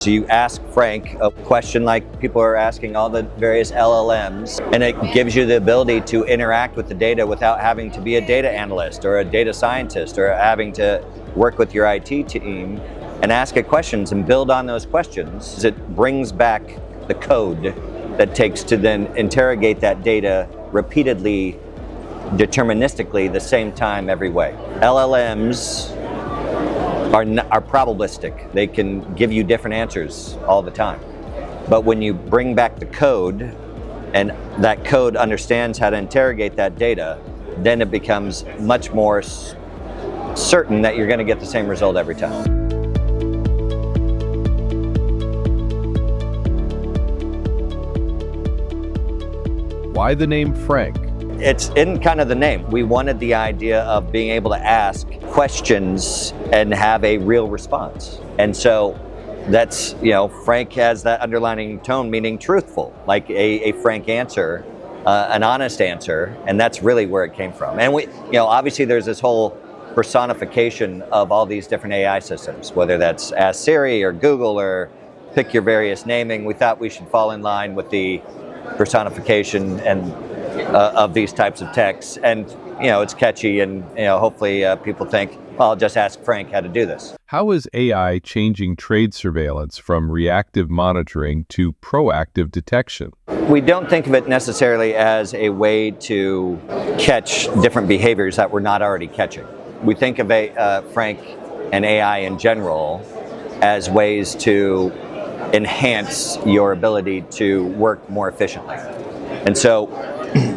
So you ask Frank a question like people are asking all the various LLMs, and it gives you the ability to interact with the data without having to be a data analyst or a data scientist or having to work with your IT team and ask it questions and build on those questions. It brings back the code that takes to then interrogate that data repeatedly, deterministically, the same time every way. LLMs are probabilistic. They can give you different answers all the time. But when you bring back the code and that code understands how to interrogate that data, then it becomes much more certain that you're going to get the same result every time. Why the name Frank? It's in kind of the name. We wanted the idea of being able to ask questions and have a real response. And so that's, Frank has that underlining tone, meaning truthful, like a frank answer, an honest answer. And that's really where it came from. And we, obviously there's this whole personification of all these different AI systems, whether that's Ask Siri or Google or pick your various naming. We thought we should fall in line with the personification and of these types of texts, and it's catchy, and hopefully people think, well, I'll just ask Frank how to do this. How is AI changing trade surveillance from reactive monitoring to proactive detection? We don't think of it necessarily as a way to catch different behaviors that we're not already catching. We think of Frank and AI in general as ways to enhance your ability to work more efficiently. And so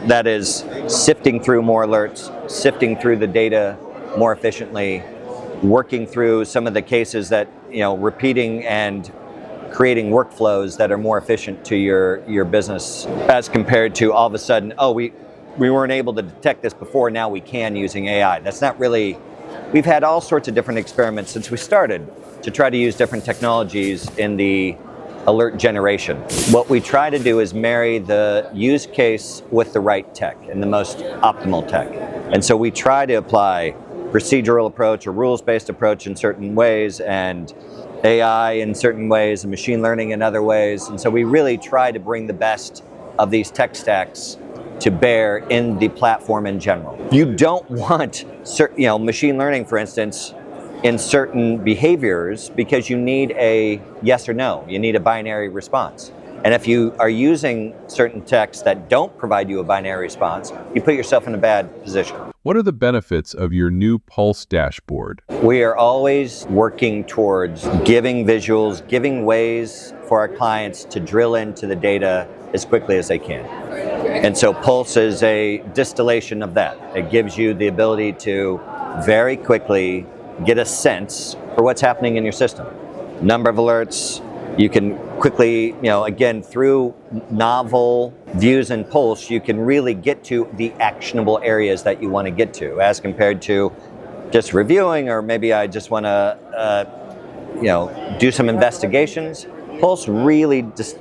that is sifting through more alerts, sifting through the data more efficiently, working through some of the cases that, repeating and creating workflows that are more efficient to your business, as compared to all of a sudden, we weren't able to detect this before, now we can using AI. That's not really, we've had all sorts of different experiments since we started to try to use different technologies in the alert generation. What we try to do is marry the use case with the right tech and the most optimal tech. And so we try to apply procedural approach or rules-based approach in certain ways, and AI in certain ways, and machine learning in other ways. And so we really try to bring the best of these tech stacks to bear in the platform in general. You don't want machine learning, for instance, in certain behaviors, because you need a yes or no. You need a binary response. And if you are using certain texts that don't provide you a binary response, you put yourself in a bad position. What are the benefits of your new Pulse dashboard? We are always working towards giving visuals, giving ways for our clients to drill into the data as quickly as they can. And so Pulse is a distillation of that. It gives you the ability to very quickly get a sense for what's happening in your system. Number of alerts, you can quickly, again, through novel views and Pulse, you can really get to the actionable areas that you want to get to, as compared to just reviewing, or maybe I just want to, do some investigations. Pulse really just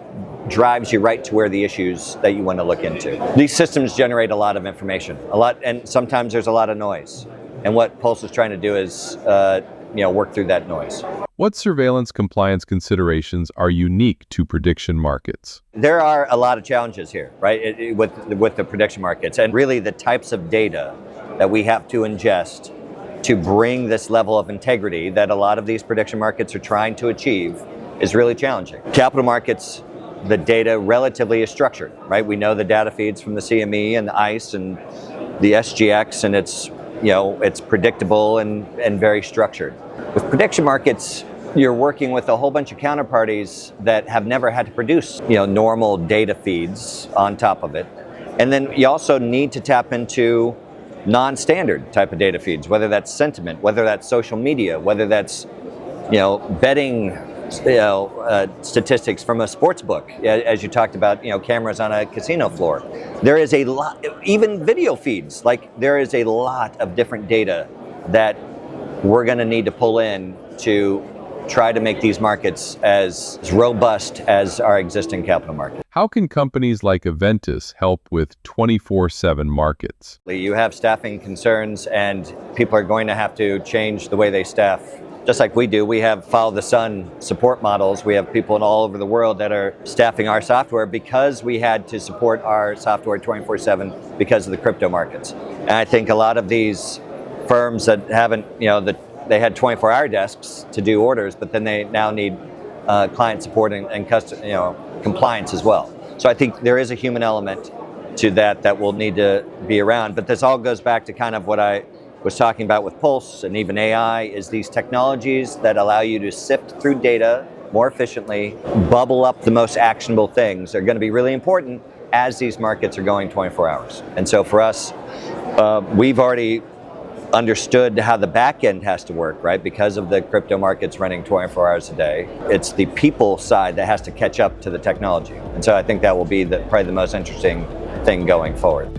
drives you right to where the issues that you want to look into. These systems generate a lot of information, and sometimes there's a lot of noise. And what Pulse is trying to do is, work through that noise. What surveillance compliance considerations are unique to prediction markets? There are a lot of challenges here, right, with the prediction markets, and really the types of data that we have to ingest to bring this level of integrity that a lot of these prediction markets are trying to achieve is really challenging. Capital markets, the data relatively is structured, right? We know the data feeds from the CME and the ICE and the SGX, and it's predictable and very structured. With prediction markets, you're working with a whole bunch of counterparties that have never had to produce, normal data feeds on top of it. And then you also need to tap into non-standard type of data feeds, whether that's sentiment, whether that's social media, whether that's, betting, statistics from a sports book, as you talked about, cameras on a casino floor. There is a lot, even video feeds, there is a lot of different data that we're going to need to pull in to try to make these markets as robust as our existing capital market. How can companies like Eventus help with 24/7 markets? You have staffing concerns, and people are going to have to change the way they staff just like we do, we have follow the sun support models. We have people in all over the world that are staffing our software because we had to support our software 24/7 because of the crypto markets. And I think a lot of these firms that haven't, they had 24-hour desks to do orders, but then they now need client support and compliance as well. So I think there is a human element to that will need to be around. But this all goes back to kind of what I was talking about with Pulse and even AI, is these technologies that allow you to sift through data more efficiently, bubble up the most actionable things are going to be really important as these markets are going 24 hours. And so for us, we've already understood how the back end has to work, right? Because of the crypto markets running 24 hours a day. It's the people side that has to catch up to the technology. And so I think that will be probably the most interesting thing going forward.